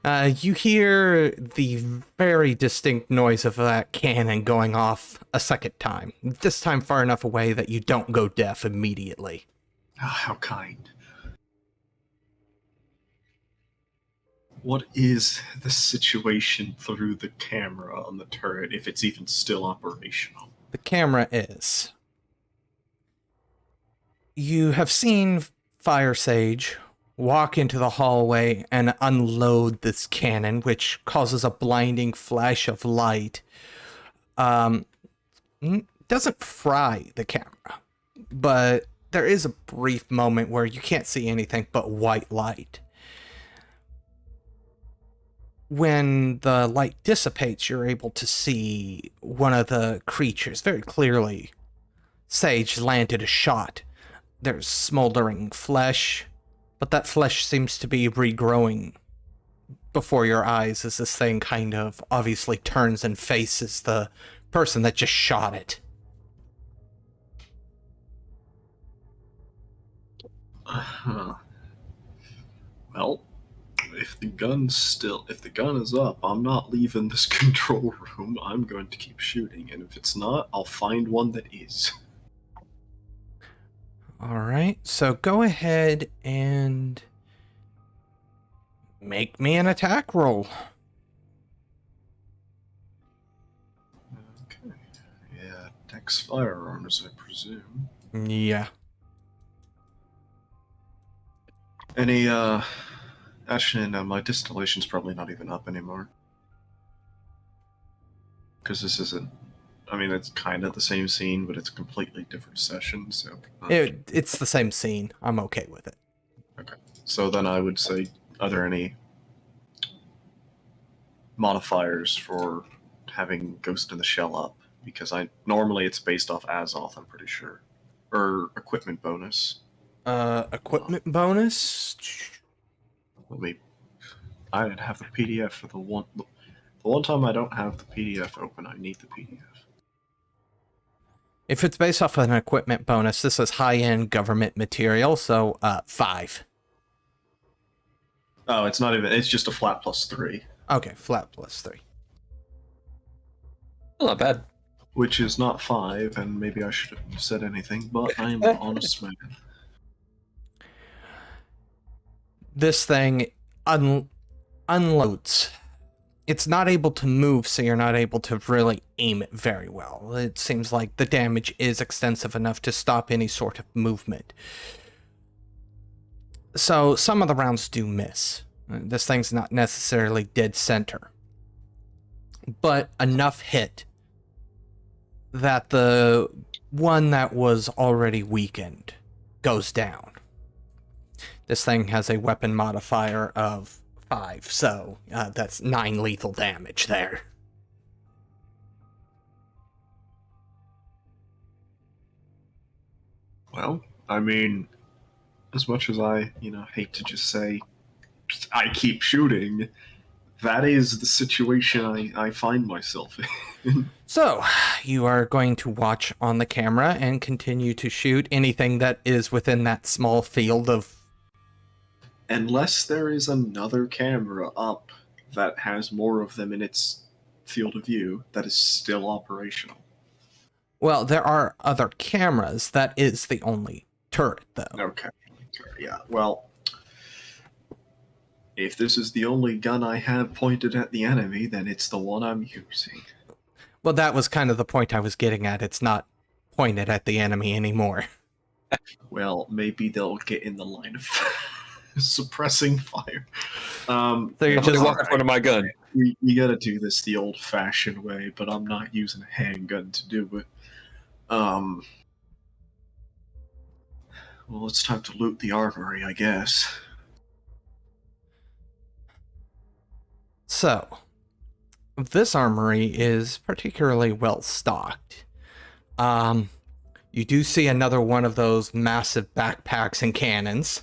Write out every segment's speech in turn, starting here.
You hear the very distinct noise of that cannon going off a second time. This time far enough away that you don't go deaf immediately. Ah, how kind. What is the situation through the camera on the turret, if it's even still operational? The camera is. You have seen Fire Sage walk into the hallway and unload this cannon, which causes a blinding flash of light. Doesn't fry the camera, but there is a brief moment where you can't see anything but white light. When the light dissipates, you're able to see one of the creatures very clearly. Sage landed a shot. There's smoldering flesh, but that flesh seems to be regrowing before your eyes as this thing kind of obviously turns and faces the person that just shot it. Well, if the gun is up, I'm not leaving this control room. I'm going to keep shooting, and if it's not, I'll find one that is. All right, so go ahead and make me an attack roll. Okay. Yeah, Dex firearms, I presume. Yeah. Any, actually, no, my distillation's probably not even up anymore. Because this isn't, I mean, it's kind of the same scene, but it's a completely different session, so... It's the same scene. I'm okay with it. Okay. So then I would say, are there any modifiers for having Ghost in the Shell up? Because normally it's based off Azoth, I'm pretty sure. Or equipment bonus. Equipment bonus? I didn't have the PDF for the one time I don't have the PDF open, I need the PDF. If it's based off of an equipment bonus, this is high-end government material, so 5. Oh, it's not even, it's just a flat +3. Okay, flat +3. Well, not bad. Which is not 5, and maybe I should have said anything, but I'm an honest man. This thing unloads. It's not able to move, so you're not able to really aim it very well. It seems like the damage is extensive enough to stop any sort of movement. So some of the rounds do miss. This thing's not necessarily dead center, but enough hit that the one that was already weakened goes down. This thing has a weapon modifier of 5, so that's 9 lethal damage there. Well, I mean, as much as I, hate to just say, I keep shooting, that is the situation I find myself in. So, you are going to watch on the camera and continue to shoot anything that is within that small field of... Unless there is another camera up that has more of them in its field of view that is still operational. Well, there are other cameras. That is the only turret, though. Okay. Yeah, well, if this is the only gun I have pointed at the enemy, then it's the one I'm using. Well, that was kind of the point I was getting at. It's not pointed at the enemy anymore. Well, maybe they'll get in the line of suppressing fire. So you're just walk in front of my gun. You gotta do this the old-fashioned way, but I'm not using a handgun to do it. Well, it's time to loot the armory, I guess. So, this armory is particularly well stocked. You do see another one of those massive backpacks and cannons,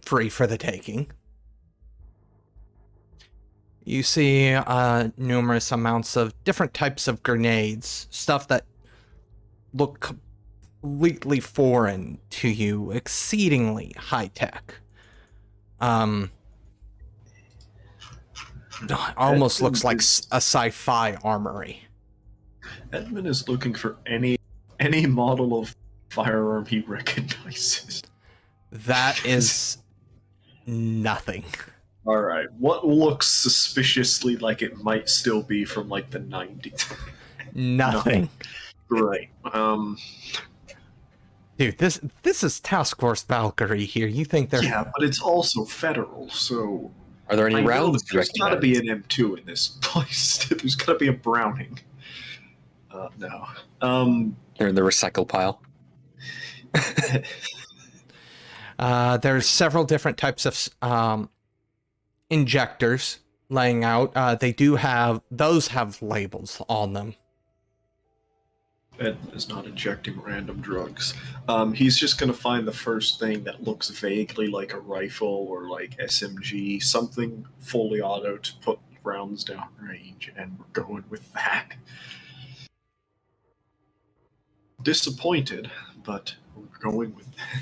free for the taking. You see numerous amounts of different types of grenades, stuff that look completely foreign to you, exceedingly high-tech. Almost looks like Edmund a sci-fi armory. Edmund is looking for any model of firearm he recognizes. That is nothing. All right, what looks suspiciously like it might still be from like the 90s? Nothing. Right. Dude, this is Task Force Valkyrie here. You think they're... Yeah, but it's also federal, so Are there any I know rounds? there's got to be an M2 in this place. There's got to be a Browning. No. They're in the recycle pile. There's several different types of injectors laying out. Those have labels on them. Ed is not injecting random drugs. He's just going to find the first thing that looks vaguely like a rifle or like SMG, something fully auto to put rounds down range, and we're going with that. Disappointed, but we're going with that.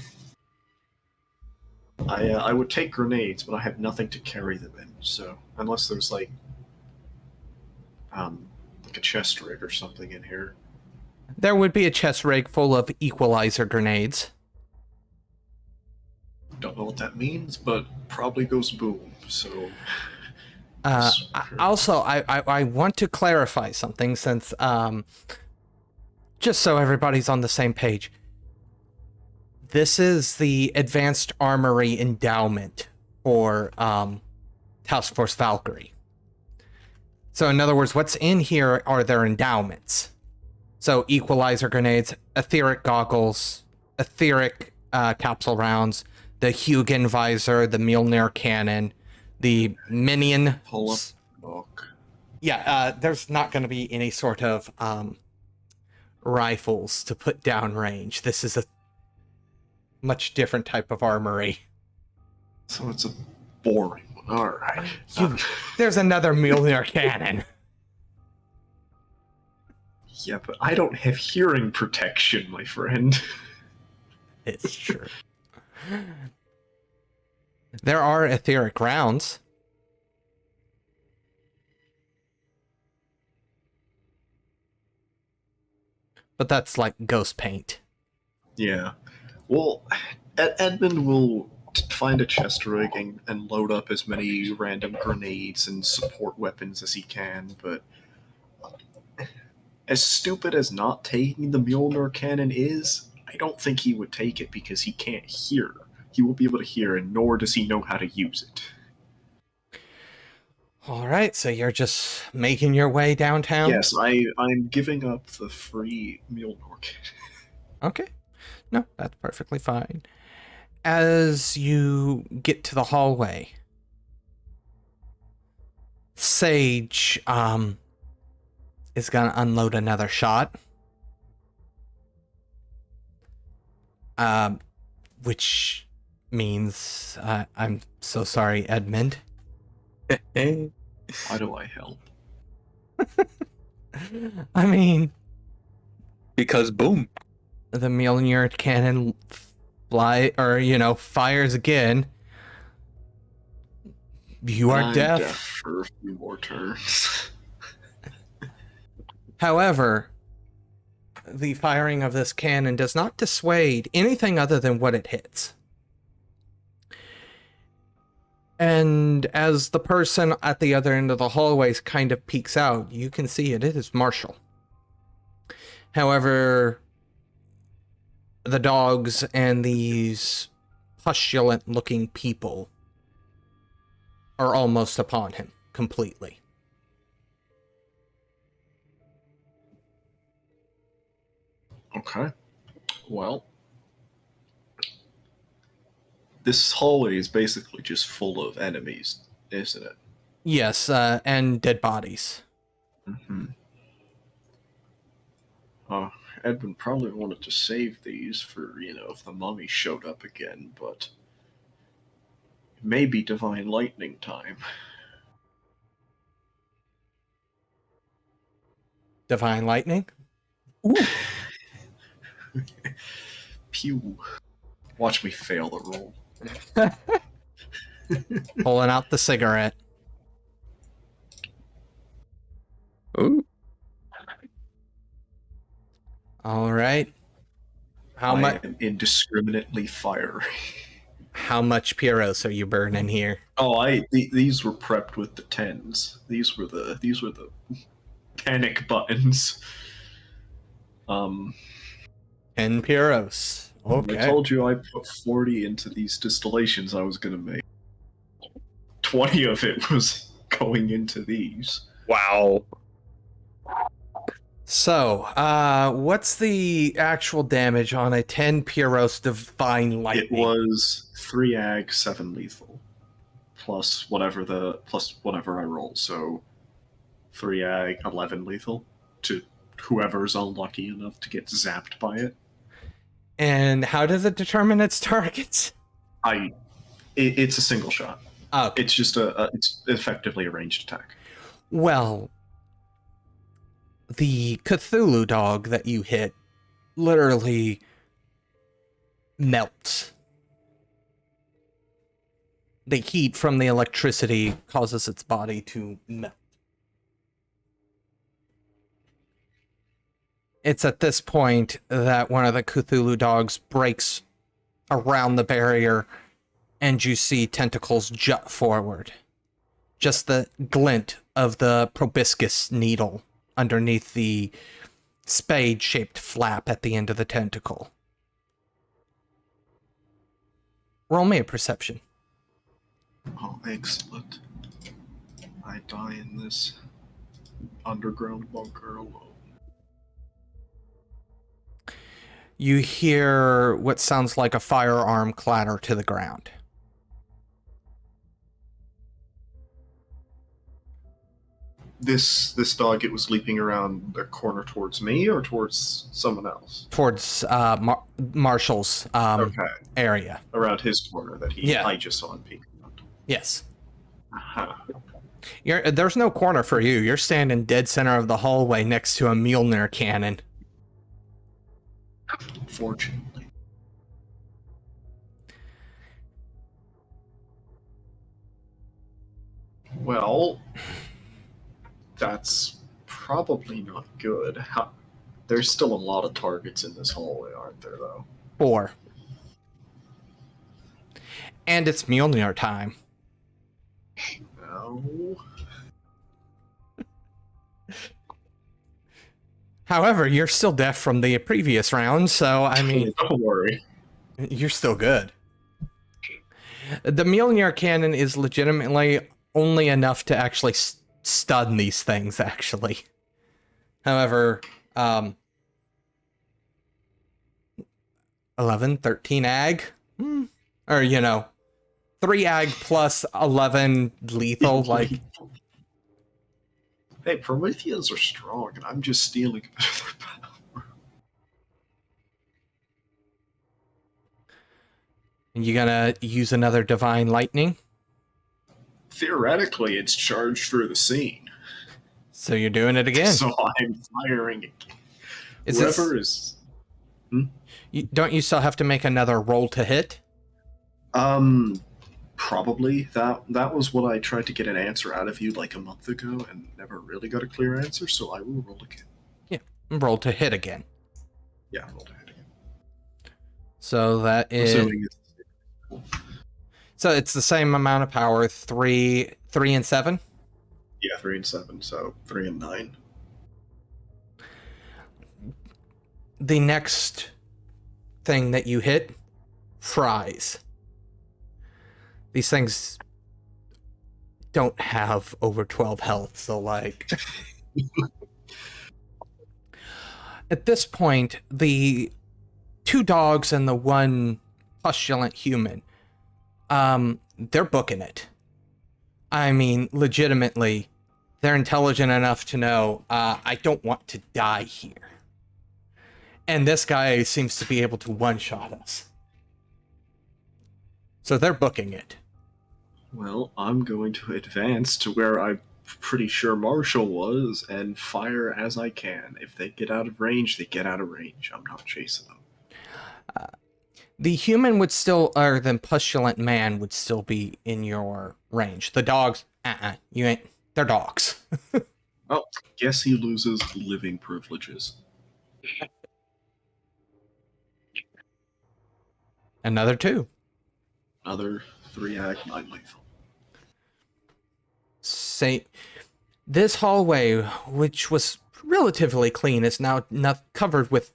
I would take grenades, but I have nothing to carry them in, so unless there's like a chest rig or something in here. There would be a chest rig full of equalizer grenades. Don't know what that means, but probably goes boom, so... Also, I want to clarify something since, just so everybody's on the same page. This is the Advanced Armory Endowment for Task Force Valkyrie. So in other words, what's in here are their endowments. So equalizer grenades, etheric goggles, etheric capsule rounds, the Hugin visor, the Mjolnir cannon, the Minion. Pull up book. Yeah, there's not going to be any sort of rifles to put down range. This is a much different type of armory. So it's a boring one. All right. There's another Mjolnir cannon. Yeah, but I don't have hearing protection, my friend. It's true. There are etheric rounds. But that's like ghost paint. Yeah. Well, Edmund will find a chest rig and load up as many random grenades and support weapons as he can, but as stupid as not taking the Mjolnir cannon is, I don't think he would take it because he can't hear. He won't be able to hear, and nor does he know how to use it. All right, so you're just making your way downtown? Yes, I'm giving up the free Mjolnir cannon. Okay. No, that's perfectly fine. As you get to the hallway, Sage is gonna unload another shot. Which means I'm so sorry, Edmond. Why do I help? I mean, Because boom. the Mjolnir cannon fires again. You are I'm deaf. for a few more turns. However, the firing of this cannon does not dissuade anything other than what it hits. And as the person at the other end of the hallways kind of peeks out, you can see it is Marshall. However, the dogs and these pustulant-looking people are almost upon him completely. Okay. Well, this hallway is basically just full of enemies, isn't it? Yes, and dead bodies. Mm-hmm. Edmund probably wanted to save these for, if the mummy showed up again, but maybe divine lightning time. Divine lightning? Ooh. Pew. Watch me fail the roll. Pulling out the cigarette. Ooh. All right. How I much? am indiscriminately fiery. How much Pyros are you burning here? Oh, these were prepped with the tens. These were the panic buttons. 10 Pyros. I Okay. told you I put 40 into these distillations I was gonna make. 20 of it was going into these. Wow. So, what's the actual damage on a 10 Pyros Divine Lightning? It was 3 ag, 7 lethal. Plus whatever I roll. So 3 ag, 11 lethal to whoever's unlucky enough to get zapped by it. And how does it determine its targets? It's a single shot. Okay. It's just it's effectively a ranged attack. Well, the Cthulhu dog that you hit literally melts. The heat from the electricity causes its body to melt. It's at this point that one of the Cthulhu dogs breaks around the barrier and you see tentacles jut forward. Just the glint of the proboscis needle underneath the spade-shaped flap at the end of the tentacle. Roll me a perception. Oh, excellent. I die in this underground bunker alone. You hear what sounds like a firearm clatter to the ground. This dog, it was leaping around the corner towards me or towards someone else? Towards Marshall's Okay, area. around his corner that I just saw him peek around. Yes. Aha. There's no corner for you. You're standing dead center of the hallway next to a Mjolnir cannon. Fortunately. Well, that's probably not good. There's still a lot of targets in this hallway, aren't there, though? 4. And it's Mjolnir time. No. However, you're still deaf from the previous round, so, I mean... Don't worry. You're still good. The Mjolnir cannon is legitimately only enough to actually stun these things, actually. However, 11, 13 ag? Or, 3 ag plus 11 lethal, like... Hey, Prometheans are strong, and I'm just stealing a bit of their power. You gonna use another Divine Lightning? Theoretically, it's charged through the scene. So you're doing it again. So I'm firing again. Is Whoever is... Don't you still have to make another roll to hit? Probably. That was what I tried to get an answer out of you like a month ago and never really got a clear answer, so I will roll again. Yeah, roll to hit again. Yeah, roll to hit again. So that is... So it's the same amount of power, 3 and 7? Yeah, 3 and 7, so 3 and 9. The next thing that you hit, fries. These things don't have over 12 health, so like... At this point, the 2 dogs and the 1 postulant human, they're booking it. I mean, legitimately, they're intelligent enough to know, I don't want to die here. And this guy seems to be able to one-shot us. So they're booking it. Well, I'm going to advance to where I'm pretty sure Marshall was and fire as I can. If they get out of range, they get out of range. I'm not chasing them. The human would still, or the postulant man would still be in your range. The dogs, you ain't, they're dogs. Oh, guess he loses living privileges. Another 2. Another 3 ag 9 lethal. Say, this hallway, which was relatively clean, is now not covered with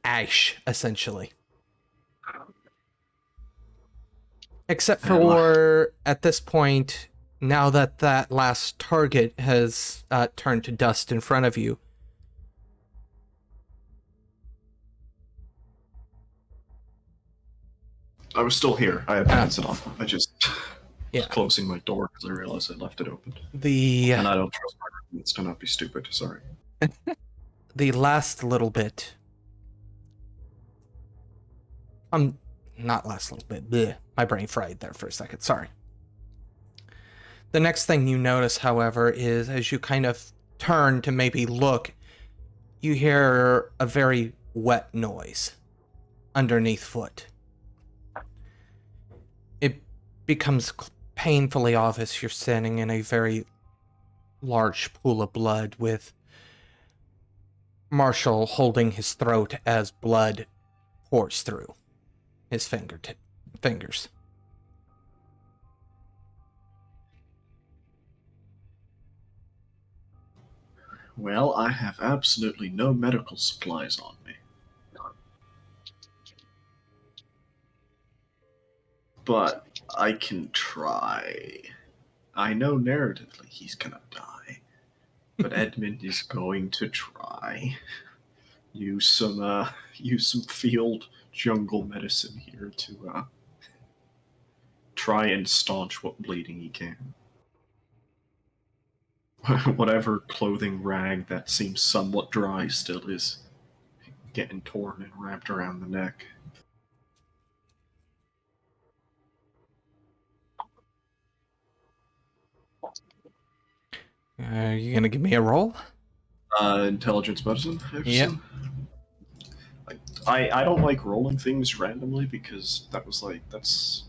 ash, essentially. Except for, at this point, now that that last target has turned to dust in front of you, I was still here. I had pants it on. I just Yeah. was closing my door because I realized I left it open. the And I don't trust my roommates to not be stupid. Sorry. the last little bit, not last little bit, bleh, my brain fried there for a second, sorry. The next thing you notice, however, is as you kind of turn to maybe look, you hear a very wet noise underneath foot. It becomes painfully obvious you're standing in a very large pool of blood, with Marshall holding his throat as blood pours through his fingers. Well, I have absolutely no medical supplies on me. But I can try. I know narratively he's gonna die, but Edmond is going to try. Use some field jungle medicine here to try and staunch what bleeding he can. Whatever clothing rag that seems somewhat dry still is getting torn and wrapped around the neck. Are you gonna give me a roll? Intelligence medicine, I Yep. assume? I don't like rolling things randomly because that's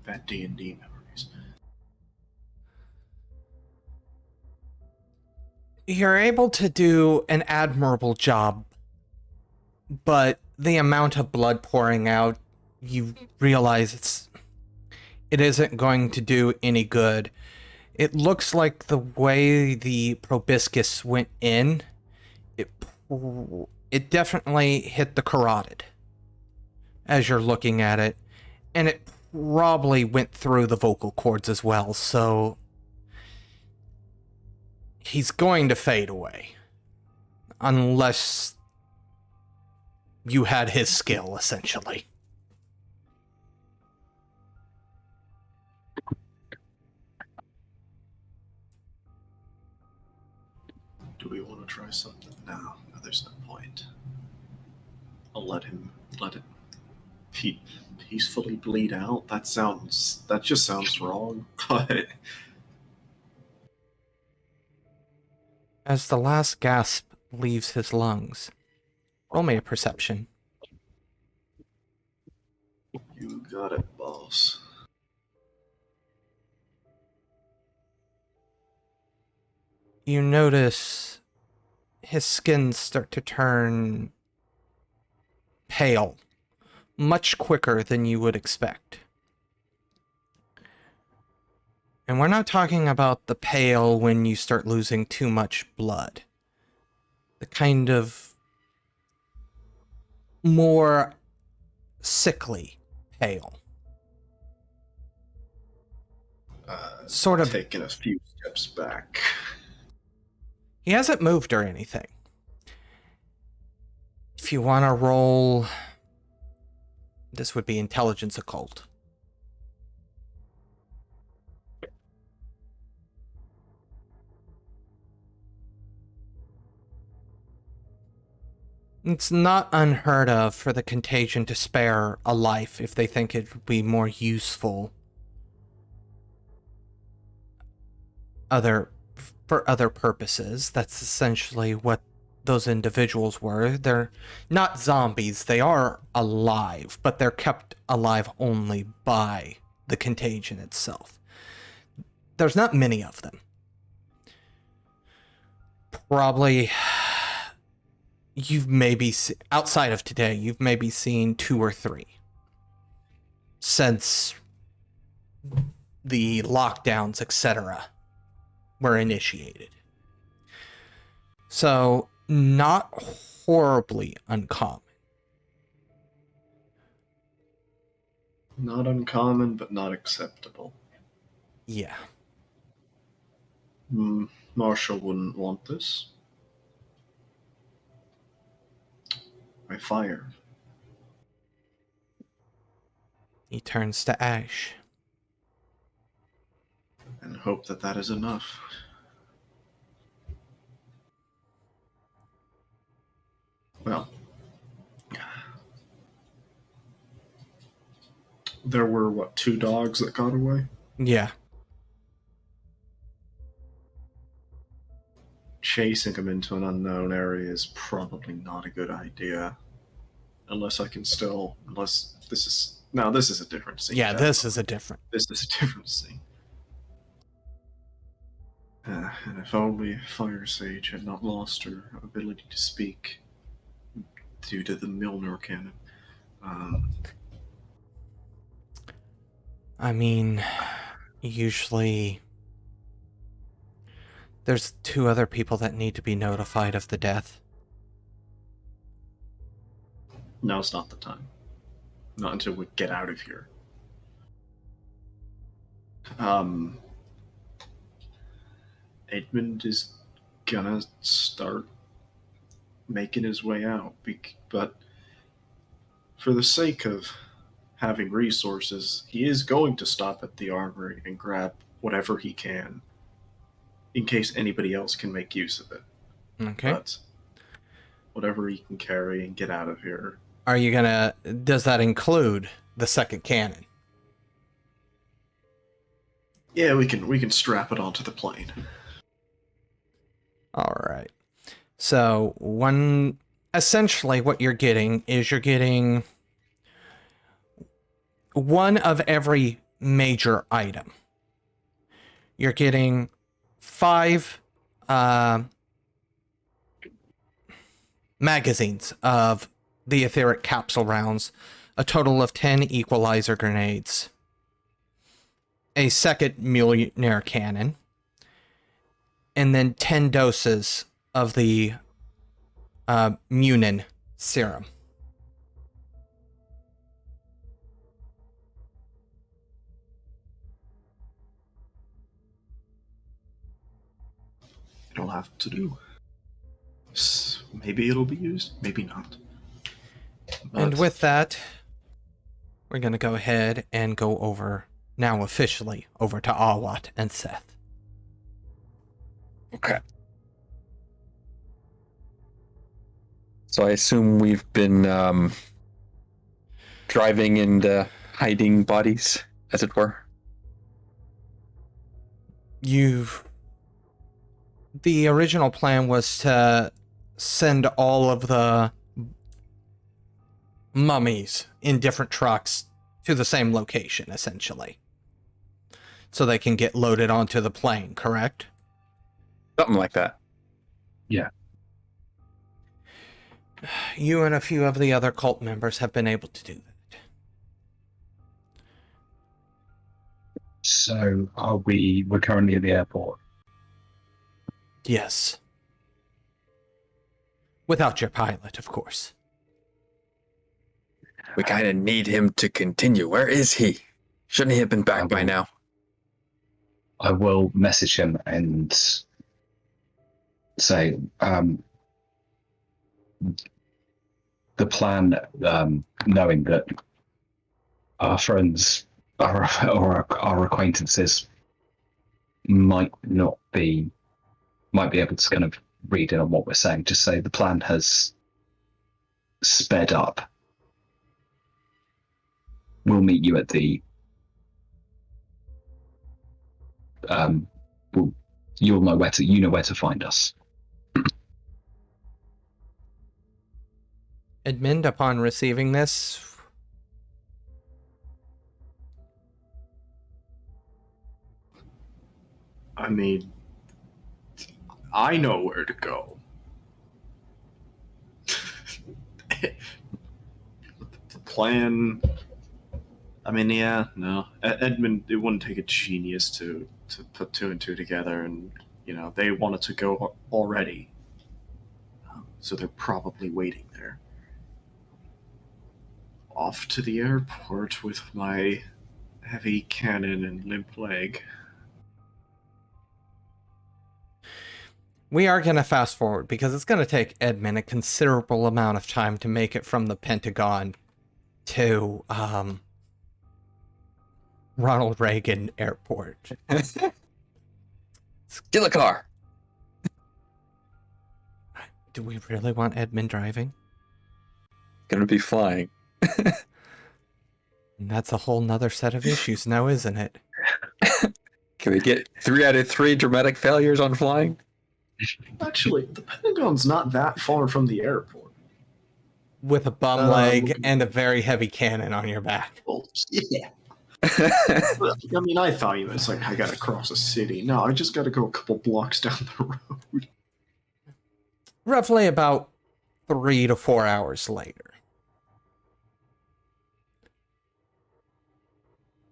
bad D&D memories. You're able to do an admirable job, but the amount of blood pouring out, you realize it isn't going to do any good. It looks like the way the proboscis went in, it definitely hit the carotid as you're looking at it, and it probably went through the vocal cords as well, so he's going to fade away. Unless you had his skill, essentially. Do we want to try something? No, there's no point. I'll let it peacefully bleed out. That just sounds wrong, but As the last gasp leaves his lungs, roll me a perception. you got it, boss. You notice his skin start to turn pale much quicker than you would expect. And we're not talking about the pale when you start losing too much blood. The kind of more sickly pale. Sort of. Taking a few steps back. He hasn't moved or anything. If you want to roll, this would be intelligence occult. It's not unheard of for the contagion to spare a life if they think it would be more useful for other purposes. That's essentially what those individuals were. They're not zombies, they are alive, but they're kept alive only by the contagion itself. there's not many of them. Probably, you've maybe, outside of today, you've maybe seen 2 or 3 since the lockdowns, etc., were initiated. So, not horribly uncommon. Not uncommon, but not acceptable. Yeah. Marshall wouldn't want this. I fire. He turns to Ash. And hope that that is enough. Well, there were, 2 dogs that got away? Yeah. Chasing them into an unknown area is probably not a good idea. Unless this is a different scene. Yeah, this is a different. This is a different scene. And if only Fire Sage had not lost her ability to speak due to the Milner cannon. I mean, usually there's 2 other people that need to be notified of the death. Now's not the time. Not until we get out of here. Edmond is gonna start making his way out, but for the sake of having resources, he is going to stop at the armory and grab whatever he can in case anybody else can make use of it. Okay. But whatever he can carry and get out of here. Are you gonna... Does that include the second cannon? Yeah, we can strap it onto the plane. All right. So essentially what you're getting is you're getting one of every major item. You're getting 5 magazines of the etheric capsule rounds, a total of 10 equalizer grenades, a second millionaire cannon, and then 10 doses of the Munin serum. It'll have to do. Maybe it'll be used, maybe not. And with that, we're going to go ahead and go over, now officially, over to Awat and Seth. Okay. So I assume we've been driving and hiding bodies, as it were. The original plan was to send all of the mummies in different trucks to the same location, essentially. So they can get loaded onto the plane, correct? Something like that. Yeah. You and a few of the other cult members have been able to do that. So we're currently at the airport. Yes. Without your pilot, of course. We kind of need him to continue. Where is he? Shouldn't he have been back by now? I will message him and say, the plan, knowing that our friends or our acquaintances might be able to kind of read in on what we're saying. Just say the plan has sped up. We'll meet you at the. You know where to find us. Edmond, upon receiving this, I mean, I know where to go. The plan. I mean, yeah, no. Edmond, it wouldn't take a genius to put two and two together, and, they wanted to go already. So they're probably waiting there. Off to the airport with my heavy cannon and limp leg. We are going to fast forward because it's going to take Edmond a considerable amount of time to make it from the Pentagon to Ronald Reagan Airport. Get the car. Do we really want Edmond driving? Gonna be flying. And that's a whole nother set of issues now, isn't it? Can we get 3 out of 3 dramatic failures on flying? Actually, the Pentagon's not that far from the airport. With a bum leg and a very heavy cannon on your back. Well, yeah. I mean, I thought it's like I gotta cross a city. No, I just gotta go a couple blocks down the road. Roughly about 3 to 4 hours later.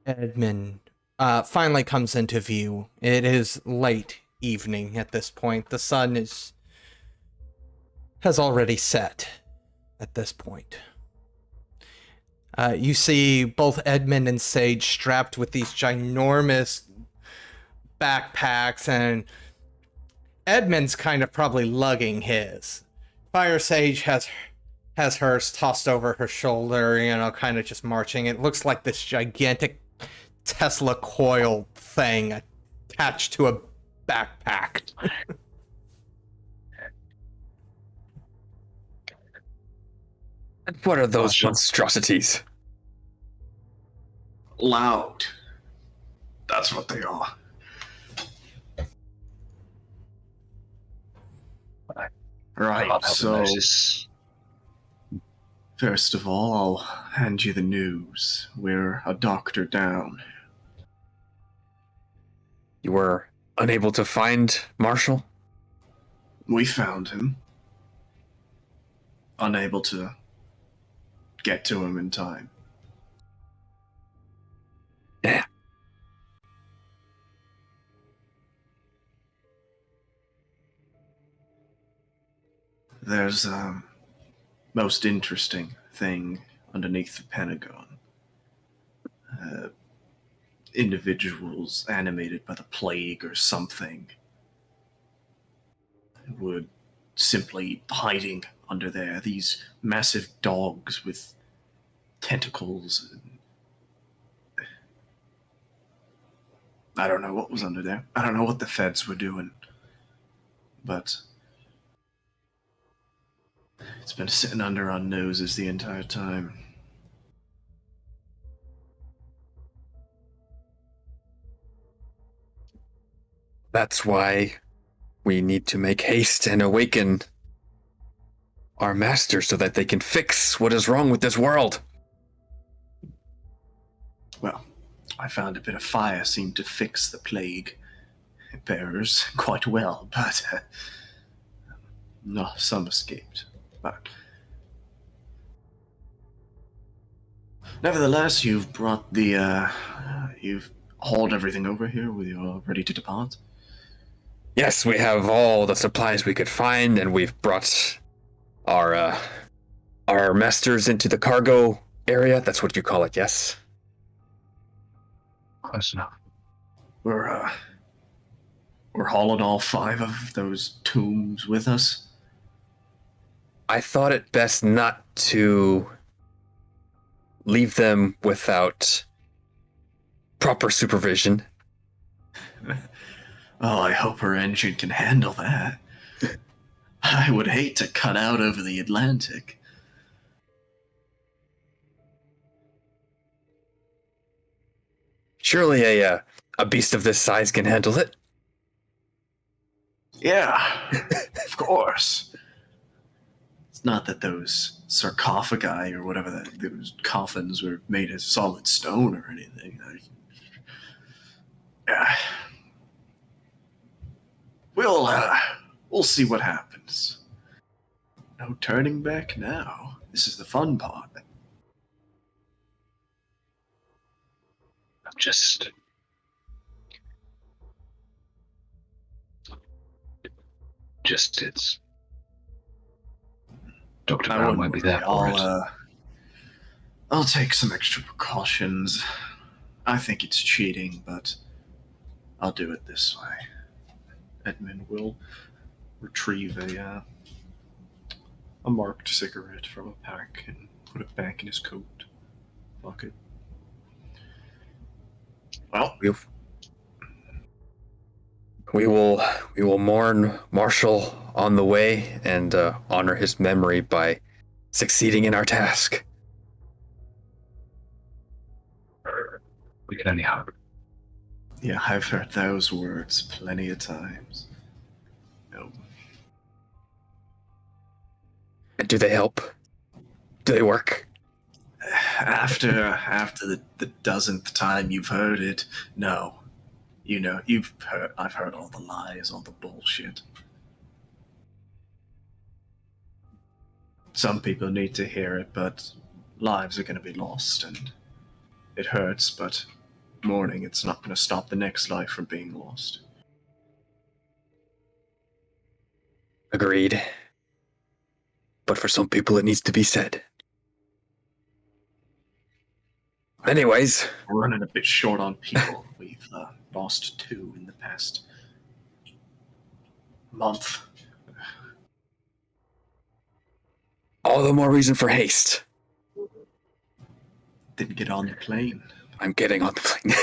Edmond finally comes into view. It is late evening at this point. The sun has already set at this point. You see both Edmond and Sage strapped with these ginormous backpacks, and Edmond's kind of probably lugging his. Fire Sage has hers tossed over her shoulder, kind of just marching. It looks like this gigantic Tesla coil thing attached to a backpack. And what are those monstrosities? Loud. That's what they are. Right, so first of all, I'll hand you the news. We're a doctor down. You were unable to find Marshall? We found him. Unable to get to him in time. Yeah. There's a most interesting thing underneath the Pentagon. Individuals animated by the plague or something would simply hiding under there. These massive dogs with tentacles. I don't know what was under there. I don't know what the feds were doing. But it's been sitting under our noses the entire time. That's why we need to make haste and awaken our master so that they can fix what is wrong with this world. Well, I found a bit of fire seemed to fix the plague bearers quite well, but no, some escaped. But nevertheless, you've brought you've hauled everything over here. We are ready to depart. Yes, we have all the supplies we could find, and we've brought our masters into the cargo area. That's what you call it, yes? Close enough. We're hauling all 5 of those tombs with us. I thought it best not to leave them without proper supervision. Oh, I hope her engine can handle that. I would hate to cut out over the Atlantic. Surely a beast of this size can handle it. Yeah, of course. It's not that those sarcophagi or whatever those coffins were made of solid stone or anything. Yeah. We'll see what happens. No turning back now. This is the fun part. Just it's Dr. I Brown wouldn't won't be worry. there for it. I'll take some extra precautions. I think it's cheating, but I'll do it this way. Edmond will retrieve a marked cigarette from a pack and put it back in his coat pocket. Well, We will mourn Marshall on the way and honor his memory by succeeding in our task. We can only hope. yeah, I've heard those words plenty of times. No. Do they help? Do they work? After the dozenth time you've heard it, no. You know, I've heard all the lies, all the bullshit. Some people need to hear it, but lives are going to be lost, and it hurts, but mourning, it's not going to stop the next life from being lost. Agreed. But for some people, it needs to be said. Anyways, We're running a bit short on people. We've lost 2 in the past month. all the more reason for haste. Didn't get on the plane. I'm getting on the plane.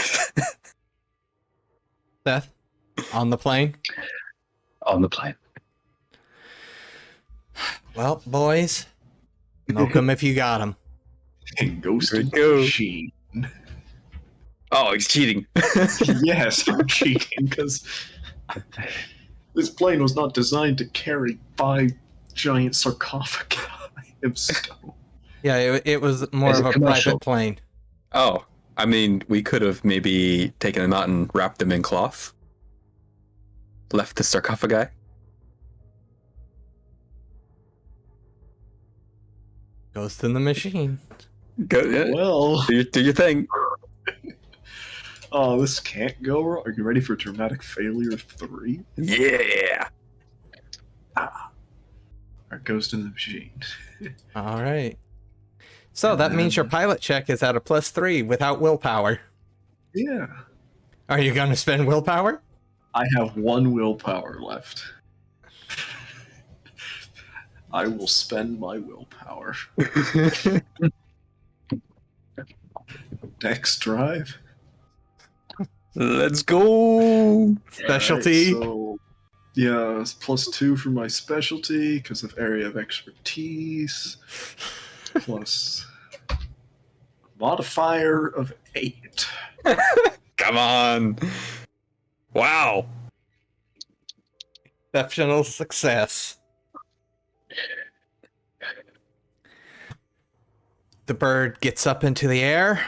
Seth, on the plane? On the plane. Well, boys, milk 'em if you got 'em. Ghosted go. machine. Oh, he's cheating. Yes, I'm cheating because this plane was not designed to carry 5 giant sarcophagi of stone. Yeah, it was more Is of it a commercial? private plane. Oh, I mean, we could have maybe taken them out and wrapped them in cloth. Left the sarcophagi. Ghost in the machine. Go, yeah, Well, do your thing. oh, this can't go wrong. Are you ready for dramatic failure 3? Yeah. Or Ghost in the Machine? All right. So that means your pilot check is at a +3 without willpower. Yeah. Are you going to spend willpower? I have 1 willpower left. I will spend my willpower. Dex drive. Let's go. Specialty. Alright, so, yeah, it's +2 for my specialty because of area of expertise. Plus modifier of 8. Come on. Wow. Exceptional success. The bird gets up into the air.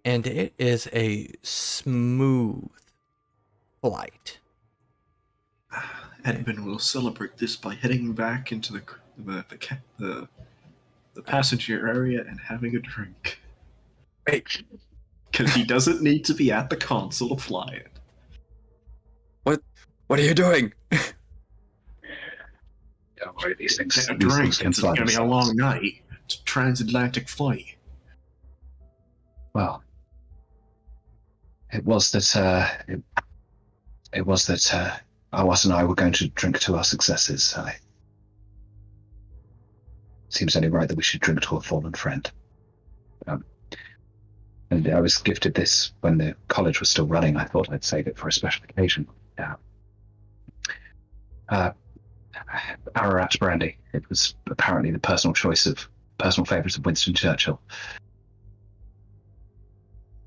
And it is a smooth flight. Edmond will celebrate this by heading back into the passenger area and having a drink. Hey, Because he doesn't need to be at the console to fly it. what are you doing? Don't worry, these things, Take a these drink. things can It's fly going to be a themselves. long night. It's a transatlantic flight. Well, it was that Awas and I were going to drink to our successes. Seems only right that we should drink to a fallen friend. And I was gifted this when the college was still running. I thought I'd save it for a special occasion. Ararat brandy. It was apparently the personal favourite of Winston Churchill.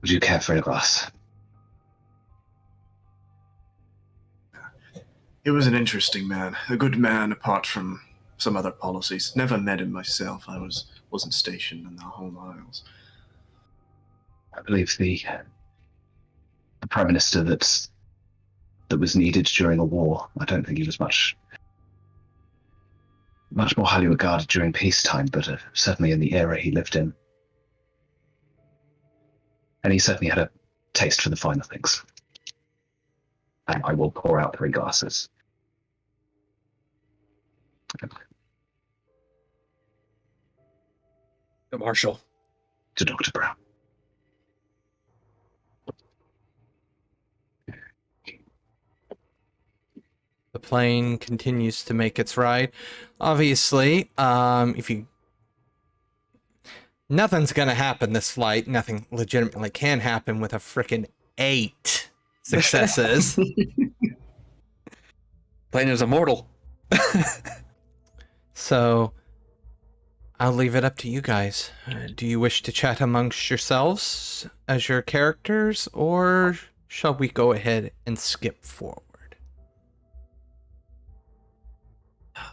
Would you care for a glass? He was an interesting man. A good man apart from some other policies. Never met him myself. I wasn't stationed in the home isles. I believe the Prime Minister that that was needed during a war. I don't think he was much more highly regarded during peacetime, but certainly in the era he lived in. And he certainly had a taste for the finer things. And I will pour out 3 glasses. The Marshal. To Dr. Brown. The plane continues to make its ride. Obviously, nothing's gonna happen this flight. Nothing legitimately can happen with a frickin' 8 successes. Plane is immortal. So, I'll leave it up to you guys. Do you wish to chat amongst yourselves as your characters, or shall we go ahead and skip forward?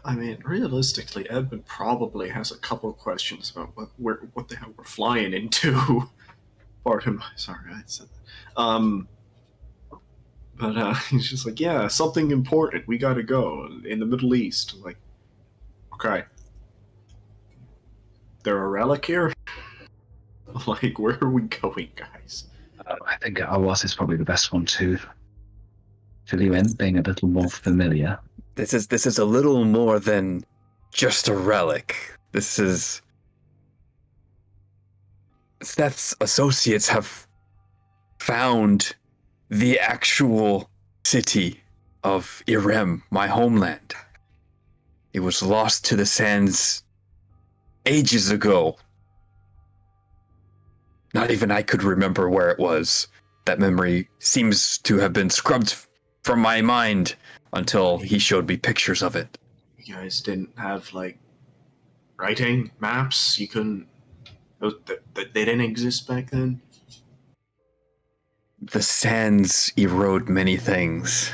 I mean, realistically, Edmond probably has a couple of questions about what the hell we're flying into. Pardon, sorry, I said that. But he's just like, yeah, something important. We gotta go in the Middle East. Like, okay, there a relic here? Like, where are we going, guys? I think Awas is probably the best one to fill you in, being a little more familiar. This is a little more than just a relic. This is... Seth's associates have found the actual city of Irem, my homeland. It was lost to the sands ages ago. Not even I could remember where it was. That memory seems to have been scrubbed from my mind until he showed me pictures of it. You guys didn't have, like, writing, maps? You couldn't... They didn't exist back then? The sands erode many things.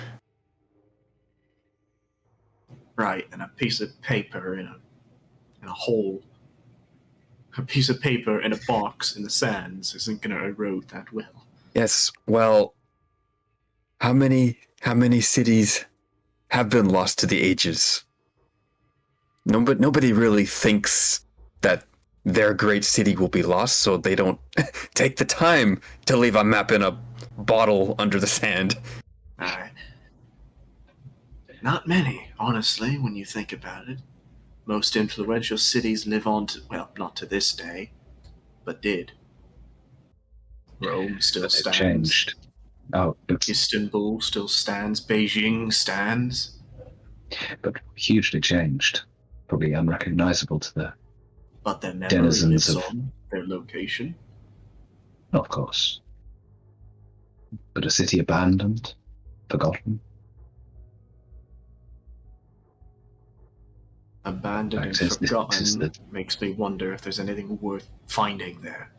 Right, and a piece of paper in a hole. A piece of paper in a box in the sands isn't going to erode that well. Yes, well, how many cities have been lost to the ages? No, but nobody really thinks that their great city will be lost, so they don't take the time to leave a map in a bottle under the sand. Not many, honestly, when you think about it. Most influential cities live on to, well, not to this day, but did. Rome still But they've stands. changed. Istanbul still stands. Beijing stands. But hugely changed. Probably unrecognizable to the... But their memory denizens lives of... on, their location. Of course. But a city abandoned, forgotten. Abandoned and This forgotten is the... makes me wonder if there's anything worth finding there.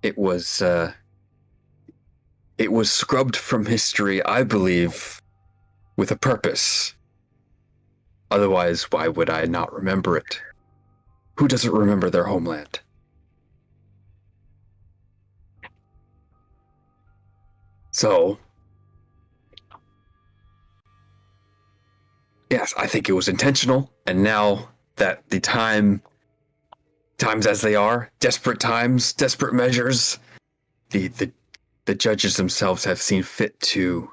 It was scrubbed from history, I believe, with a purpose. Otherwise, why would I not remember it? Who doesn't remember their homeland? So, yes, I think it was intentional, and now that the times as they are, desperate times, desperate measures, the judges themselves have seen fit to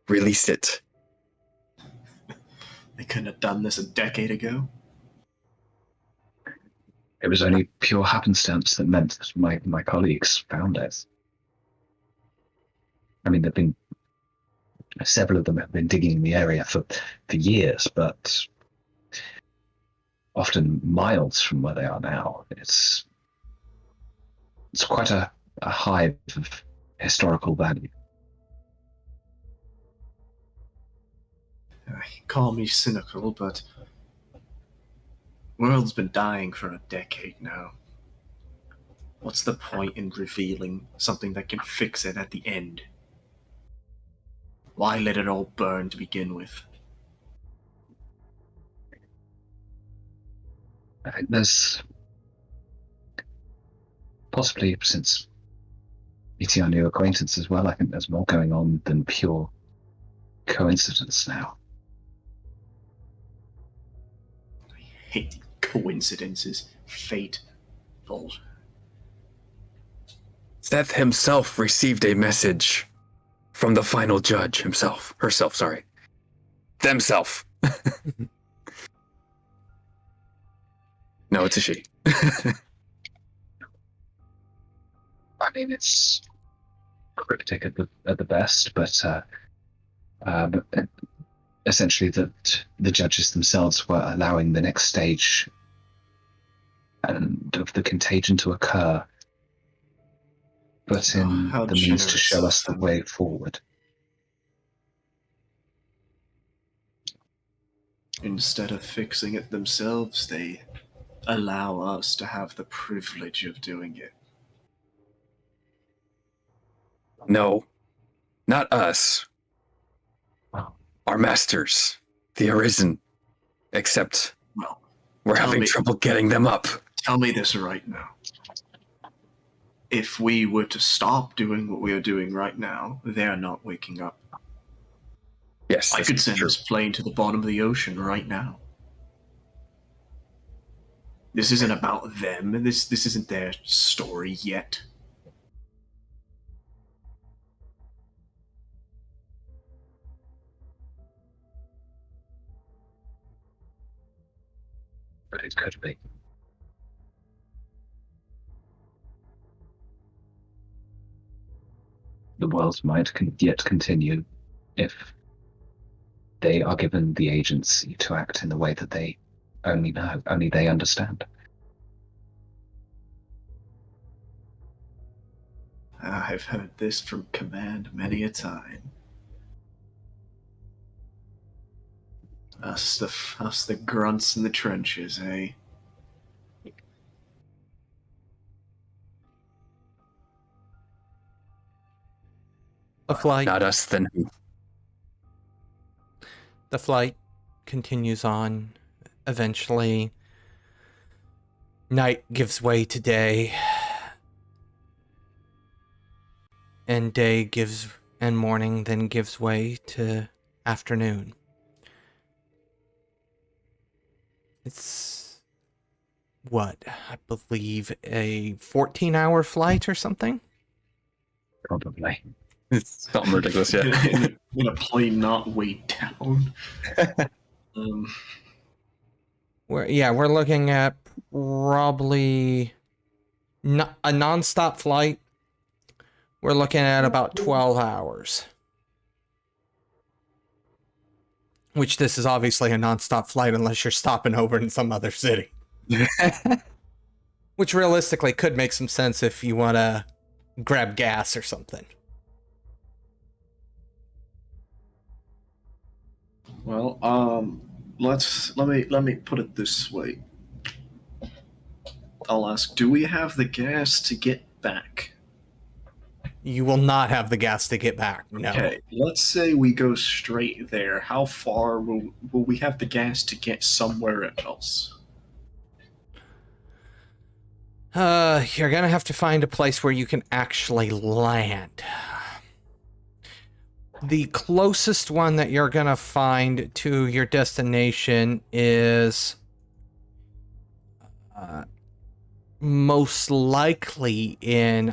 release it. They couldn't have done this a decade ago. It was only pure happenstance that meant that my colleagues found it. I mean, several of them have been digging in the area for years, but often miles from where they are now. It's quite a hive of historical value. Call me cynical, but the world's been dying for a decade now. What's the point in revealing something that can fix it at the end? Why let it all burn to begin with? I think there's possibly, since meeting our new acquaintance as well. I think there's more going on than pure coincidence now. I hate coincidences. Fate. Bullshit. Seth himself received a message from the final judge herself, sorry. Themself. No, it's a she. I mean, it's cryptic at the best, but essentially that the judges themselves were allowing the next stage and of the contagion to occur, but in how the means to generous show of us the them. way forward. Instead of fixing it themselves, they allow us to have the privilege of doing it. No, not us. Our masters, the Arisen. Except Well, we're tell having me- trouble getting them up. tell me this right now. If we were to stop doing what we are doing right now, they're not waking up. Yes, I this could is send true. this plane to the bottom of the ocean right now. This isn't about them. This isn't their story yet. But it could be. The worlds might yet continue if they are given the agency to act in the way that they only know, only they understand. I've heard this from Command many a time. Us the grunts in the trenches, eh? The flight. Not us, then who? The flight continues on. Eventually, night gives way to day, and morning then gives way to afternoon. It's what, I believe a 14-hour flight or something? Probably. It's something ridiculous, yeah. in a plane not weighed down. We're looking at probably a non-stop flight. We're looking at about 12 hours. Which this is obviously a non-stop flight unless you're stopping over in some other city. Which realistically could make some sense if you want to grab gas or something. Well, let me put it this way. I'll ask, do we have the gas to get back? You will not have the gas to get back. No. Okay, let's say we go straight there. How far will we have the gas to get somewhere else? You're gonna have to find a place where you can actually land. The closest one that you're gonna find to your destination is most likely in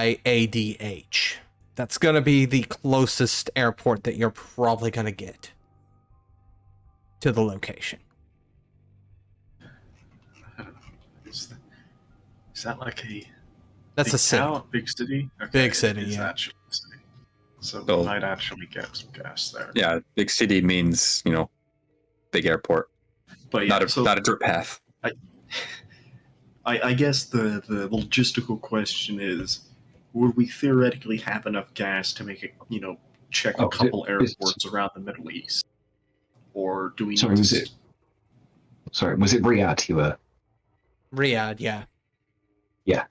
RIYADH. That's gonna be the closest airport that you're probably gonna get to the location. Is that like a That's big a city. town, big city? Okay, Big city, it's yeah. actually a city. So So- we might actually get some gas there. Yeah, big city means, big airport. But yeah, Not a so not a dirt path. I guess the logistical question is, would we theoretically have enough gas to make it, check a couple airports around the Middle East? Or do we Sorry, need was to... it Riyadh you were? Riyadh, yeah. Yeah.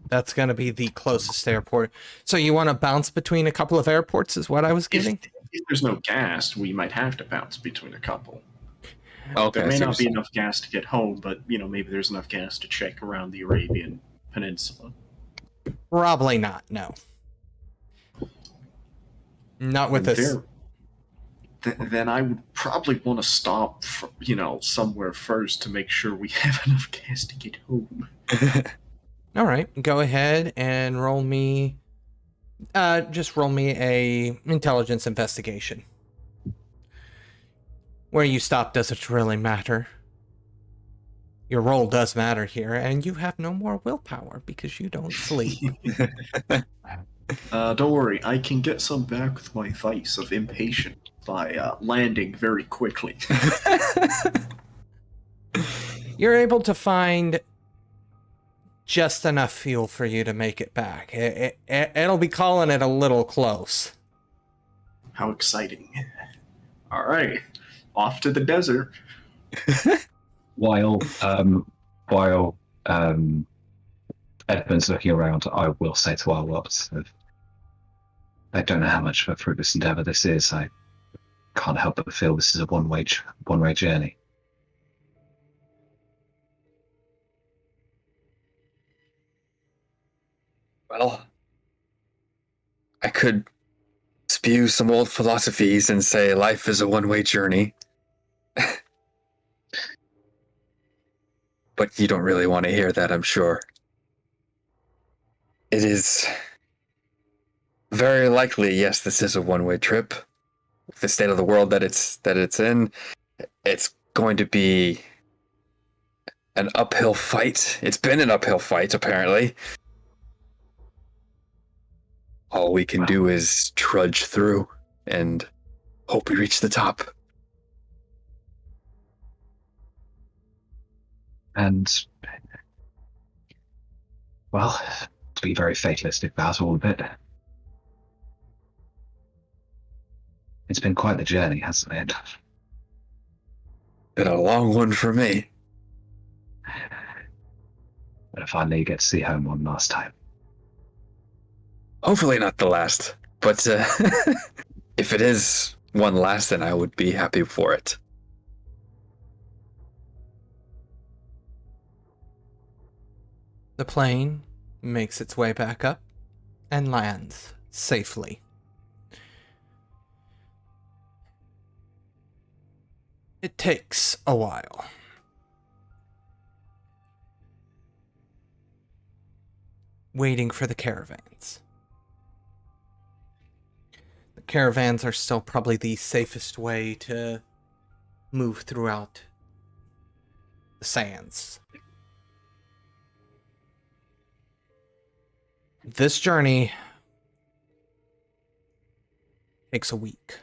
That's going to be the closest airport. So you want to bounce between a couple of airports is what I was getting? If there's no gas, we might have to bounce between a couple. Okay, There may so not be enough gas to get home, but maybe there's enough gas to check around the Arabian Peninsula. Probably not, no. Not with this. Then I would probably want to stop, somewhere first to make sure we have enough gas to get home. All right, go ahead and roll me. Just roll me a intelligence investigation. Where you stop doesn't really matter. Your roll does matter here, and you have no more willpower because you don't sleep. Don't worry, I can get some back with my vice of impatience by landing very quickly. You're able to find just enough fuel for you to make it back. It'll be calling it a little close. How exciting. All right, off to the desert. While Edmond's looking around, I will say to our lot, I don't know how much of a fruitless endeavor this is. I can't help but feel this is a one-way journey. Well, I could spew some old philosophies and say life is a one-way journey. But you don't really want to hear that, I'm sure. It is very likely, yes, this is a one-way trip. The state of the world that it's in, it's going to be an uphill fight. It's been an uphill fight, apparently. All we can do is trudge through and hope we reach the top. And, well, to be very fatalistic about all of it, it's been quite the journey, hasn't it? Been a long one for me. But I finally get to see home one last time. Hopefully not the last, but if it is one last, then I would be happy for it. The plane makes its way back up and lands safely. It takes a while. Waiting for the caravans. The caravans are still probably the safest way to move throughout the sands. This journey takes a week.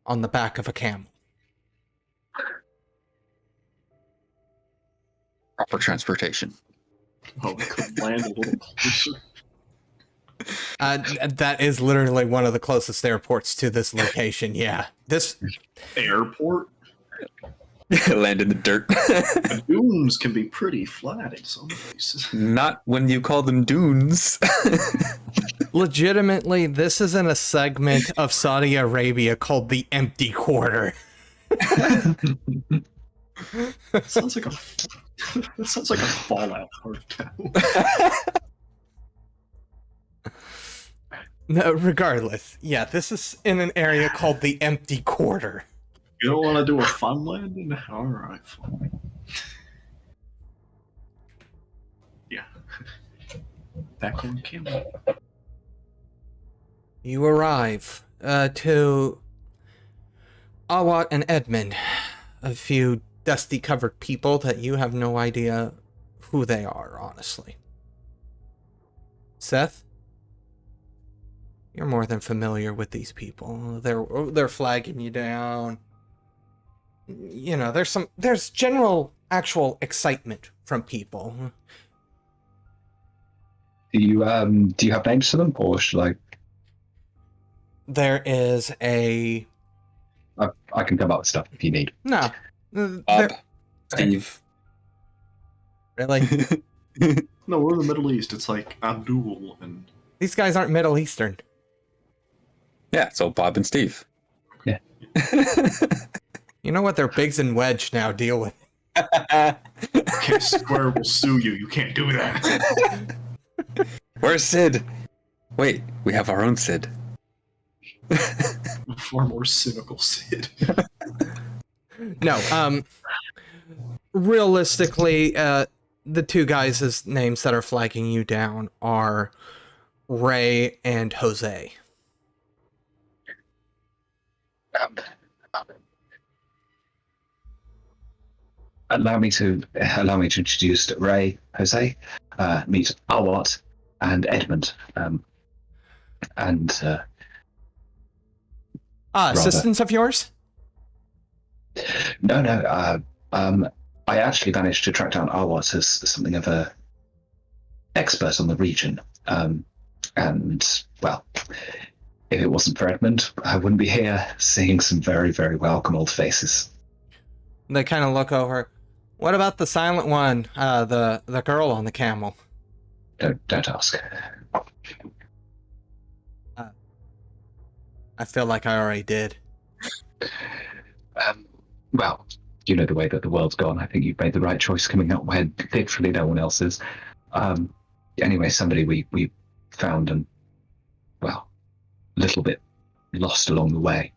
On the back of a camel. Proper transportation. Oh, we could land a little closer. That is literally one of the closest airports to this location, yeah. This Airport? Land in the dirt. The dunes can be pretty flat in some places. Not when you call them dunes. legitimately, this is in a segment of Saudi Arabia called the Empty Quarter. That sounds like a Fallout cartoon. No, regardless, yeah, this is in an area called the Empty Quarter. You don't want to do a fun landing? Alright, fine. Yeah. Back on camera. You arrive to Awat and Edmond, a few dusty-covered people that you have no idea who they are, honestly. Seth? You're more than familiar with these people. They're flagging you down. You know, there's general actual excitement from people. Do you have names for them, or should I? There is a. I can come up with stuff if you need. No. Bob, Steve. Really? No, we're in the Middle East. It's like Abdul and These guys aren't Middle Eastern. Yeah, so Bob and Steve. Yeah. You know what? They're Biggs and Wedge now. Deal with it. Okay, Square will sue you. You can't do that. Where's Sid? Wait, we have our own Sid. Far more cynical Sid. No, realistically, the two guys' names that are flagging you down are Ray and Jose. Um, allow me to introduce Ray, Jose, meet Awat and Edmond, and Assistants of yours? no. I actually managed to track down Awat as something of a expert on the region, and well, if it wasn't for Edmond, I wouldn't be here seeing some very, very welcome old faces. They kind of look over. What about the silent one? The girl on the camel. Don't ask. I feel like I already did. Well, you know the way that the world's gone. I think you've made the right choice coming out when literally no one else is. Anyway, somebody we found and, well, a little bit lost along the way.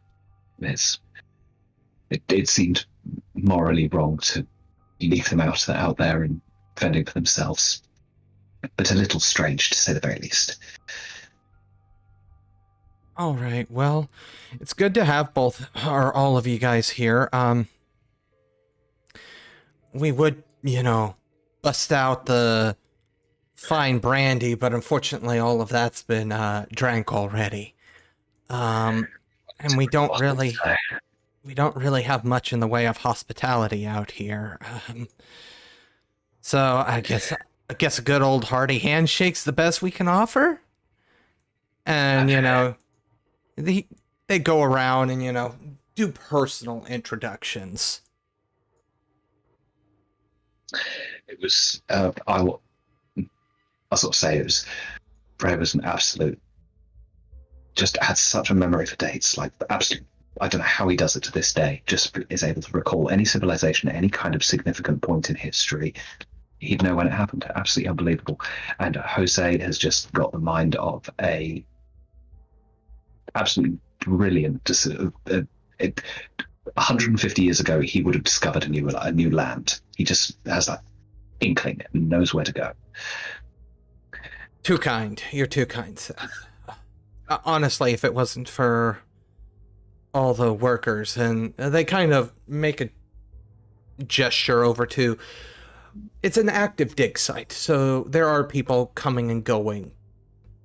It seemed morally wrong to leave them out there and fending for themselves, but a little strange to say the very least. All right. Well, it's good to have both or all of you guys here. We would, bust out the fine brandy, but unfortunately all of that's been drank already. And we don't really have much in the way of hospitality out here. So I guess a good old hearty handshake's the best we can offer. And they go around and do personal introductions. It was I'll sort of say it was Ray was an absolute, just had such a memory for dates, like absolute. I don't know how he does it to this day, just is able to recall any civilization at any kind of significant point in history. He'd know when it happened. Absolutely unbelievable. And Jose has just got the mind of a absolutely brilliant. 150 years ago, he would have discovered a new land. He just has that inkling and knows where to go. Too kind. You're too kind, Seth. Honestly, if it wasn't for all the workers, and they kind of make a gesture over to, it's an active dig site, so there are people coming and going,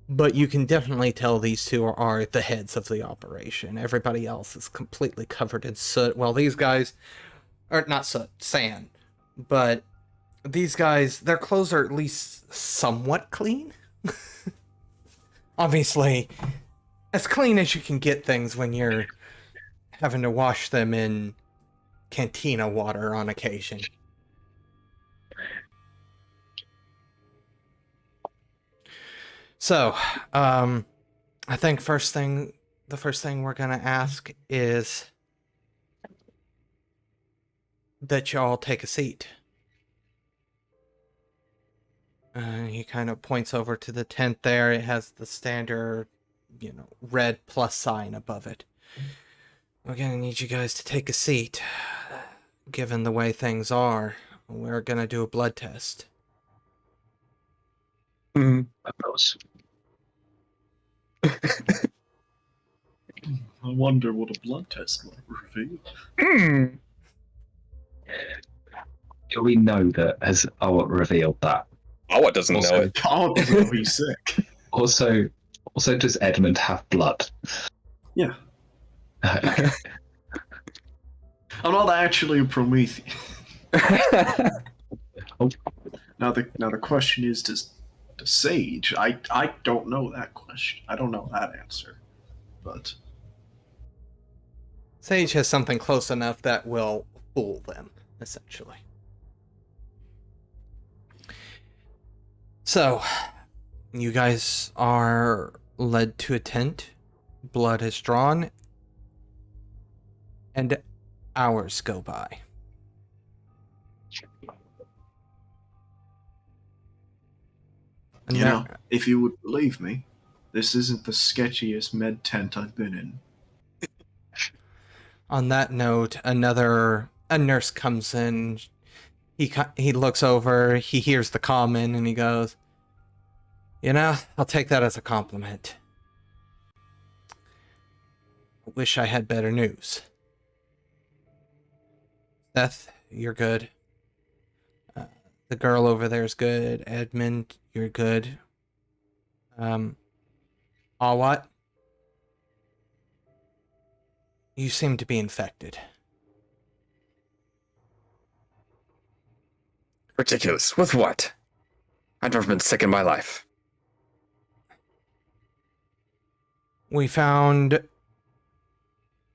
but you can definitely tell these two are the heads of the operation. Everybody else is completely covered in soot. Well, these guys are not soot, sand, but these guys, their clothes are at least somewhat clean. Obviously, as clean as you can get things when you're having to wash them in cantina water on occasion. So, I think the first thing we're gonna ask is that y'all take a seat. He kind of points over to the tent there. It has the standard, red plus sign above it. We're gonna need you guys to take a seat. Given the way things are, we're gonna do a blood test. Mm. Of course. I wonder what a blood test might reveal. Mm. We know that as Awat revealed that. Awat doesn't know it. Oh, doesn't know he's sick. Also, does Edmond have blood? Yeah. I'm not actually a Promethean. Now the question is, does Sage? I don't know that question. I don't know that answer. But Sage has something close enough that will fool them, essentially. So, You guys are led to a tent. Blood is drawn. And hours go by. And You know, if you would believe me, this isn't the sketchiest med tent I've been in. On that note, a nurse comes in. He looks over, he hears the comment, and he goes, I'll take that as a compliment. I wish I had better news. Seth, you're good. The girl over there is good. Edmond, you're good. What? You seem to be infected. Ridiculous. With what? I've never been sick in my life. We found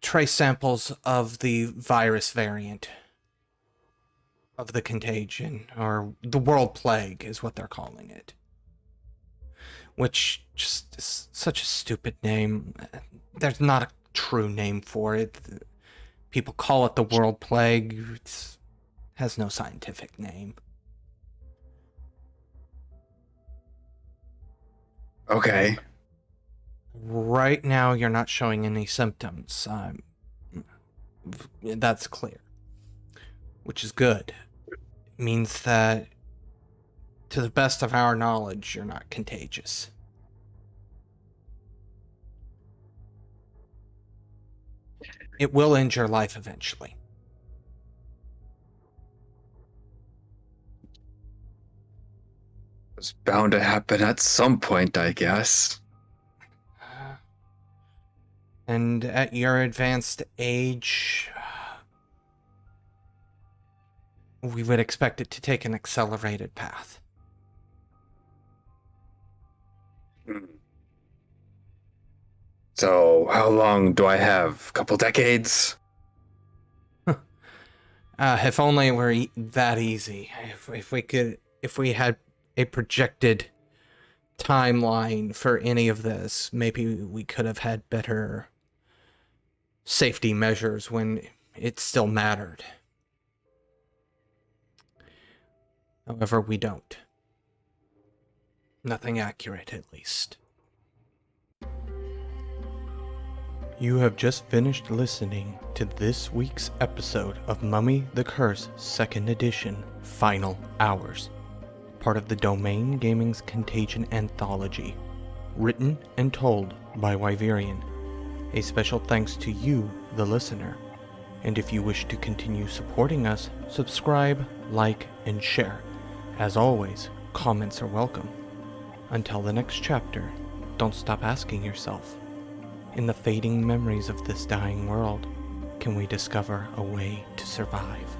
trace samples of the virus variant of the contagion, or the world plague is what they're calling it. Which just is such a stupid name. There's not a true name for it. People call it the world plague. It has no scientific name. Okay. Right now, you're not showing any symptoms. That's clear. Which is good. It means that, to the best of our knowledge, you're not contagious. It will end your life eventually. It's bound to happen at some point, I guess. And at your advanced age, we would expect it to take an accelerated path. So, how long do I have? A couple decades? If only it were that easy. If we had a projected timeline for any of this, maybe we could have had better safety measures when it still mattered. However, we don't. Nothing accurate, at least. You have just finished listening to this week's episode of Mummy the Curse 2nd Edition Final Hours, part of the Domain Gaming's Contagion Anthology, written and told by Wyverian. A special thanks to you, the listener. And if you wish to continue supporting us, subscribe, like, and share. As always, comments are welcome. Until the next chapter, don't stop asking yourself, in the fading memories of this dying world, can we discover a way to survive?